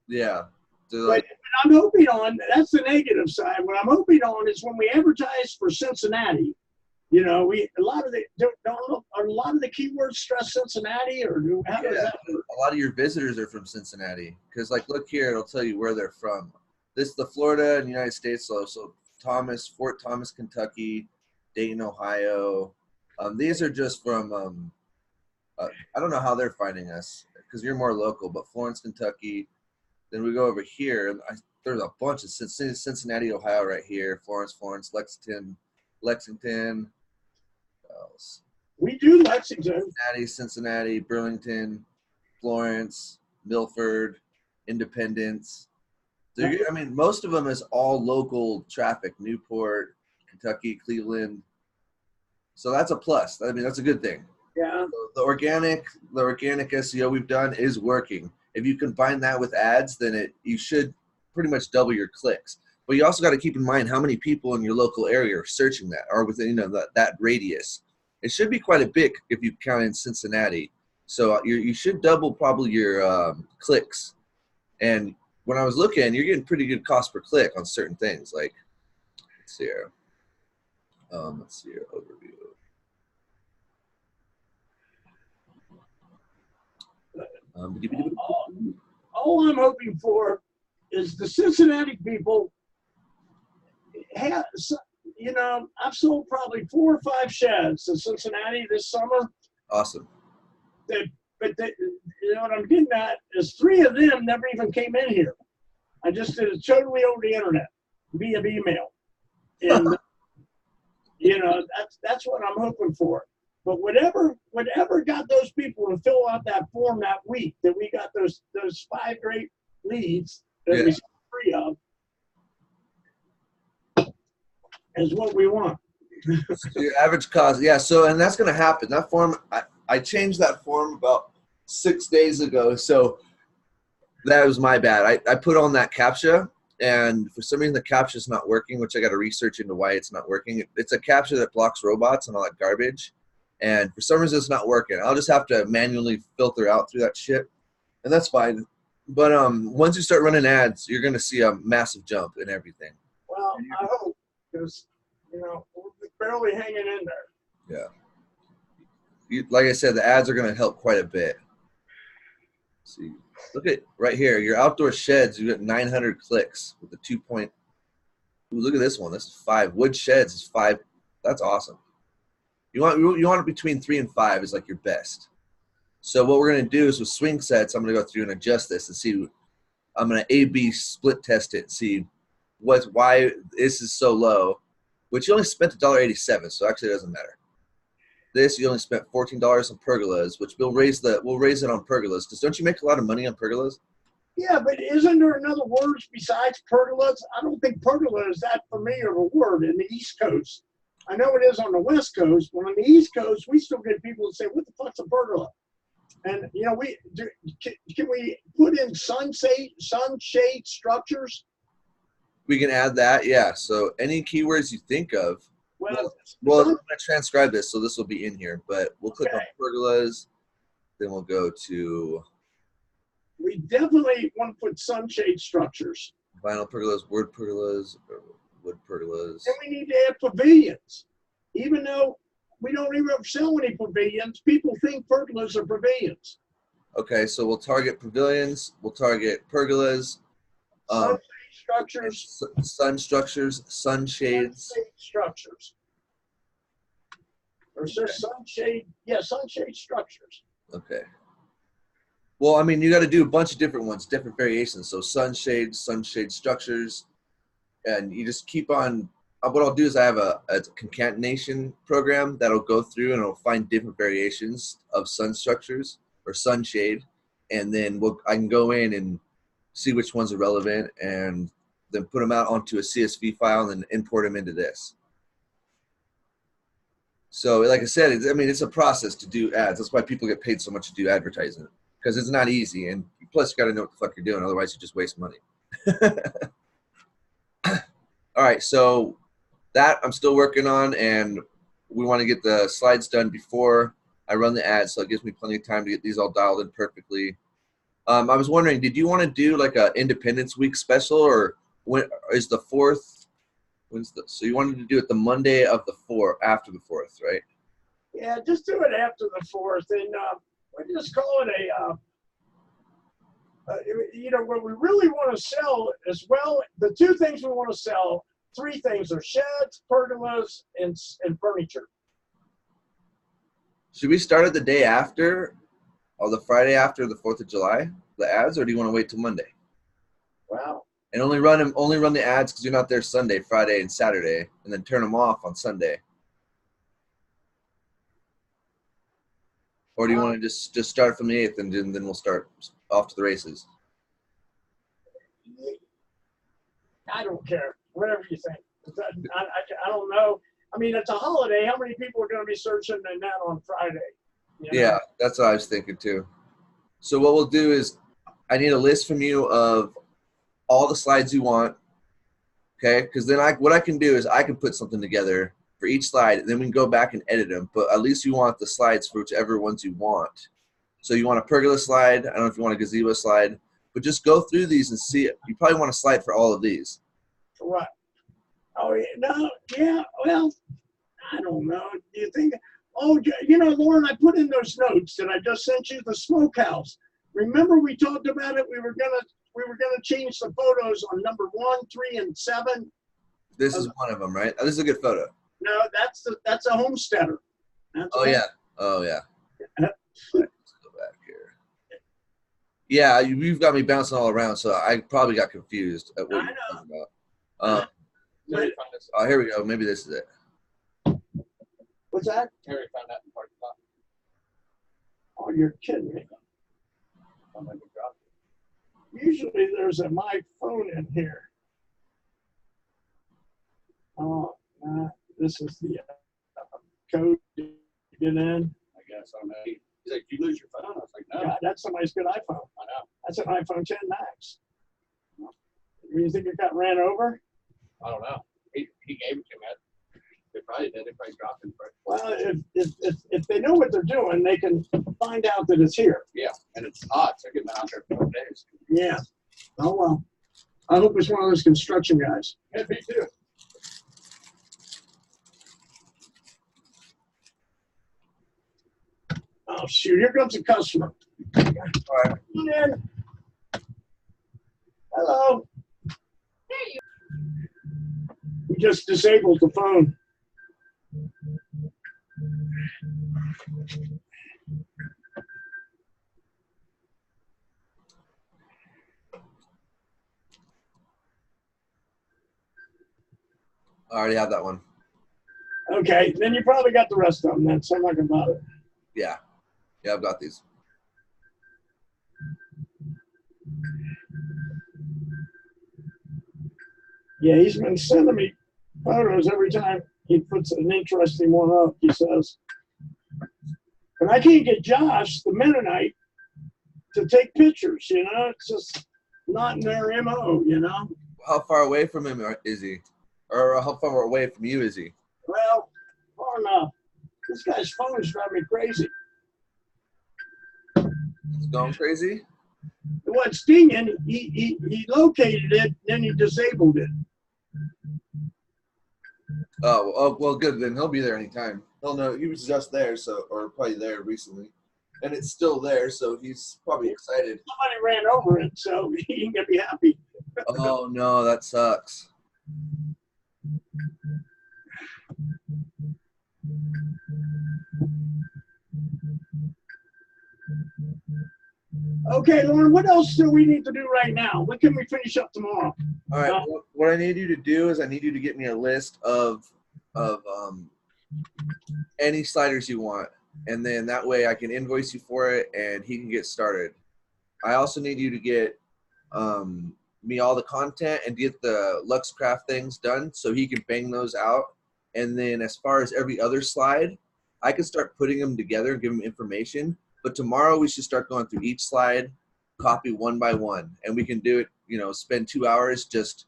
Yeah. But I'm hoping on, that's the negative side. What I'm hoping on is when we advertise for Cincinnati, you know, a lot of the keywords stress Cincinnati, or how does that work? A lot of your visitors are from Cincinnati, because, like, look here, it'll tell you where they're from. The Florida and United States, so Fort Thomas, Kentucky, Dayton, Ohio. These are just from, I don't know how they're finding us, because you're more local, but Florence, Kentucky. Then we go over here, and there's a bunch of Cincinnati, Ohio right here, Florence, Lexington. What else? We do Lexington. Cincinnati, Burlington, Florence, Milford, Independence. So I mean, most of them is all local traffic, Newport, Kentucky, Cleveland. So that's a plus. I mean, that's a good thing. Yeah. So the organic SEO we've done is working. If you combine that with ads, then you should pretty much double your clicks. But you also got to keep in mind how many people in your local area are searching that, or within, you know, that radius. It should be quite a bit if you count in Cincinnati. So you should double probably your clicks. And when I was looking, you're getting pretty good cost per click on certain things. Like, let's see here. Let's see your overview. All I'm hoping for is the Cincinnati people have, you know, I've sold probably 4 or 5 sheds in Cincinnati this summer. Awesome. But you know what I'm getting at is 3 of them never even came in here. I just did it totally over the internet via email, and you know, that's what I'm hoping for. But whatever got those people to fill out that form that week that we got those 5 great leads that we saw 3 of is what we want. Your average cost, yeah. So, and that's going to happen. That form, I changed that form about 6 days ago. So That was my bad. I put on that CAPTCHA, and for some reason the CAPTCHA's not working, which I got to research into why it's not working. It's a CAPTCHA that blocks robots and all that garbage, and for some reason it's not working. I'll just have to manually filter out through that shit, and that's fine. But once you start running ads, you're gonna see a massive jump in everything. Well, I hope, because, you know, we're barely hanging in there. Yeah. Like I said, the ads are gonna help quite a bit. Let's see, look at right here, your outdoor sheds. You got 900 clicks with the 2 point. Ooh, look at this one. This is 5. Wood sheds is 5. That's awesome. You want it between 3 and 5 is like your best. So what we're gonna do is with swing sets, I'm gonna go through and adjust this and see. I'm gonna A/B split test it and see why this is so low. Which you only spent $1.87, so actually it doesn't matter. This you only spent $14 on pergolas, which we'll raise it on pergolas. Because don't you make a lot of money on pergolas? Yeah, but isn't there another word besides pergolas? I don't think pergola is that familiar of a word in the East Coast. I know it is on the West Coast, but on the East Coast, we still get people that say, "What the fuck's a pergola?" And you know, can we put in sunshade structures? We can add that, yeah. So any keywords you think of. Well, I'm going to transcribe this, so this will be in here. But we'll click on pergolas. Then we'll go to. We definitely want to put sunshade structures. Vinyl pergolas, wood pergolas, or wood pergolas. And we need to add pavilions. Even though we don't even sell any pavilions, people think pergolas are pavilions. Okay, so we'll target pavilions. We'll target pergolas. Sunshade structures. Sun structures, sunshades. Sunshade structures. Or is there sunshade? Yeah, sunshade structures. Okay. Well, I mean, you got to do a bunch of different ones, different variations. So sunshade structures, and you just keep on. What I'll do is I have a concatenation program that'll go through and it'll find different variations of sun structures or sunshade, and then I can go in and see which ones are relevant and then put them out onto a CSV file and then import them into this. So like I said, it's a process to do ads. That's why people get paid so much to do advertising, because it's not easy. And plus you got to know what the fuck you're doing. Otherwise you just waste money. All right. So that I'm still working on, and we want to get the slides done before I run the ads. So it gives me plenty of time to get these all dialed in perfectly. I was wondering, did you want to do like a Independence Week special, or when is the 4th? So you wanted to do it the Monday of the 4th, after the 4th, right? Yeah, just do it after the 4th, and we just call it you know, what we really want to sell as well. The 2 things we want to sell, 3 things are sheds, pergolas, and furniture. Should we start it the day after, or the Friday after the 4th of July, the ads, or do you want to wait till Monday? Wow. And only run the ads because you're not there Sunday, Friday, and Saturday, and then turn them off on Sunday. Or do you want to just start from the 8th and then we'll start off to the races? I don't care. Whatever you think. I don't know. I mean, it's a holiday. How many people are going to be searching that on Friday? You know? Yeah, that's what I was thinking too. So what we'll do is I need a list from you of all the slides you want, okay? Because then what I can do is I can put something together for each slide, and then we can go back and edit them. But at least you want the slides for whichever ones you want. So you want a pergola slide. I don't know if you want a gazebo slide, but just go through these and see it. You probably want a slide for all of these. For what? Oh, no, yeah, well, I don't know. Do you think? Oh, you know, Lauren, I put in those notes that I just sent you, the smokehouse. Remember we talked about it? We were gonna change the photos on number 1, 3, and 7. This is one of them, right? Oh, this is a good photo. No, that's a homesteader. Yeah. Oh yeah. Let's go back here. Yeah, you've got me bouncing all around, so I probably got confused at what you're talking about. Oh, here we go. Maybe this is it. What's that? Harry found that in the parking lot. Oh, you're kidding me. Usually there's my phone in here. Oh, this is the code to get in. I guess I don't know. He's like, "You lose your phone?" I was like, "No." God, that's somebody's good iPhone. I know. That's an iPhone 10 Max. You think it got ran over? I don't know. He gave it to me. They probably did. They probably dropped it. Well, if they know what they're doing, they can find out that it's here. Yeah, and it's hot, so it's been out there for 4 days. Yeah. Oh, well. I hope it's one of those construction guys. Yeah, me too. Oh, shoot. Here comes a customer. All right. Come in. Hello. We just disabled the phone. I already have that one. Okay, then you probably got the rest of them then, so I'm not gonna bother. Yeah. Yeah, I've got these. Yeah, he's been sending me photos every time he puts an interesting one up, he says. But I can't get Josh, the Mennonite, to take pictures, you know? It's just not in their MO, you know? How far away from him is he? Or how far away from you is he? Well, far enough. This guy's phone is driving me crazy. It's going crazy? What's stinging, he located it, then he disabled it. Oh, well, good. Then he'll be there anytime. He'll know. He was just there, so, or probably there recently. And it's still there, so he's probably excited. Somebody ran over it, so he can be happy. Oh, no, that sucks. Okay, Lauren, what else do we need to do right now? What can we finish up tomorrow? All right, what I need you to do is I need you to get me a list of any sliders you want, and then that way I can invoice you for it, and he can get started. I also need you to get me all the content and get the LuxCraft things done so he can bang those out. And then as far as every other slide, I can start putting them together and give him information. But tomorrow we should start going through each slide, copy one by one, and we can do it, you know, spend 2 hours just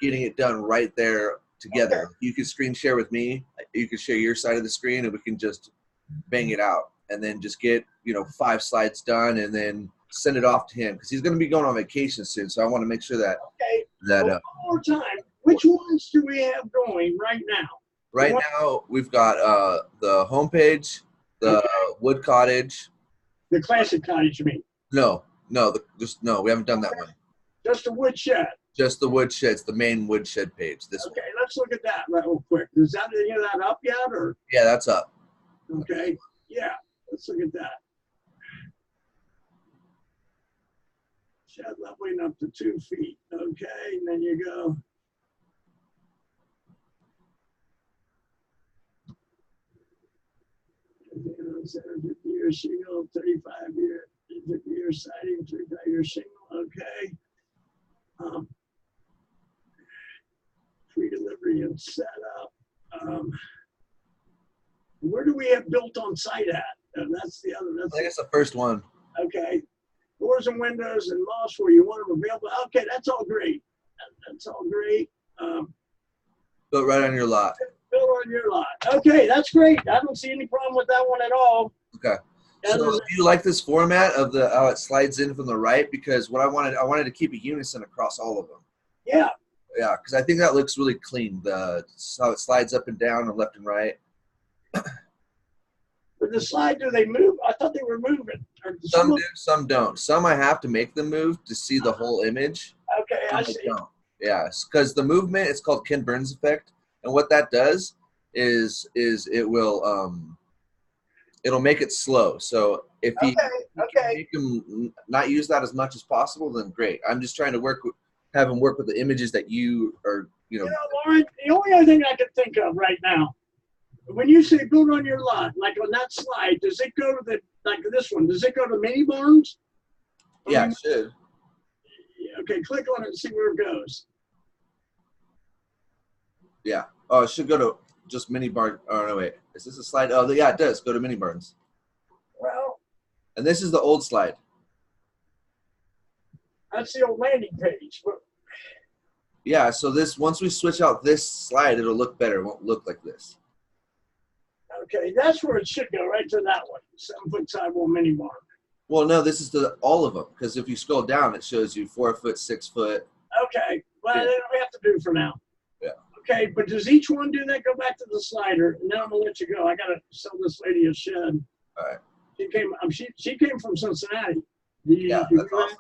getting it done right there together. Okay. You can screen share with me. You can share your side of the screen, and we can just bang it out, and then just get, you know, 5 slides done, and then send it off to him because he's going to be going on vacation soon. So I want to make sure that one more time. Which ones do we have going right now? Right now we've got the homepage, the wood cottage. The classic cottage, you mean? No, we haven't done that one. Just the woodshed. Just the woodshed. It's the main woodshed page. This one. Let's look at that real quick. Is that any of that up yet, or? Yeah, that's up. Okay. Yeah, let's look at that. Shed leveling up to 2 feet. Okay, and then you go. Center 50-year shingle, 35-year, 50-year siding, 35-year shingle. Okay. Pre-delivery and setup. Where do we have built on site at? That's the other. I think it's the first one. Okay. Doors and windows and lofts where you want them available. Okay, that's all great. That's all great. Built right on your lot. Built on your lot. Okay, that's great. I don't see any problem with that one at all. Okay. So do you like this format of the how it slides in from the right? Because what I wanted to keep a unison across all of them. Yeah. Yeah, because I think that looks really clean. How it slides up and down and left and right. But the slide, do they move? I thought they were moving. Some do, some don't. Some I have to make them move to see the whole image. Okay, I see. Don't. Yeah, because the movement, it's called Ken Burns effect. And what that does is it will it'll make it slow. So if you make him not use that as much as possible, then great. I'm just trying to have him work with the images that you are, you know. Lauren, the only other thing I can think of right now, when you say build on your lot, like on that slide, does it go to like this one, does it go to mini barns? Yeah, it should. Okay, click on it and see where it goes. Yeah. Oh, it should go to just mini barn. Oh, no, wait. Is this a slide? Oh, yeah, it does go to mini barns. Well. And this is the old slide. That's the old landing page. But Yeah, so this once we switch out this slide, it'll look better. It won't look like this. okay, that's where it should go, right to that one. 7-foot sidewall mini bar. Well, no, this is the all of them because if you scroll down, it shows you 4 foot, 6 foot. Okay, well, Yeah. that's what we have to do for now. Yeah. Okay, but does each one do that? Go back to the slider, and then I'm gonna let you go. I gotta sell this lady a shed. All right. She came from Cincinnati. Do you Yeah, do that's that? awesome.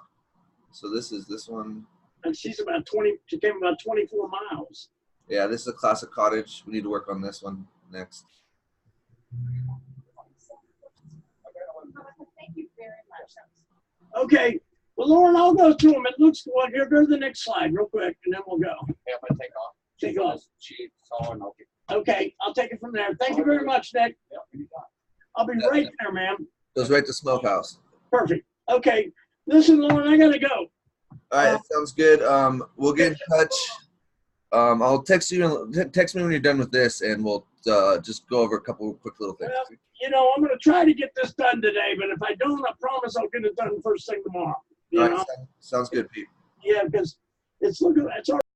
So this is this one. And she's about 20. She came about 24 miles. Yeah, this is a classic cottage. We need to work on this one next. Thank you very much. Okay. Well, Lauren, I'll go through them. It looks well. Here, go to the next slide real quick, and then we'll go. Yeah, I'm gonna take off. Take off. She saw and I'll get. Okay, I'll take it from there. Thank you very much, Nick. Yep, you got I'll be right there, ma'am. Goes right to smokehouse. Perfect. Okay. Listen, Lauren, I gotta go. All right, sounds good. We'll get in touch. I'll text you. Text me when you're done with this, and we'll just go over a couple quick little things. Well, you know, I'm gonna try to get this done today, but if I don't, I promise I'll get it done first thing tomorrow. You All know? right, sounds good, Pete. Yeah, because it's already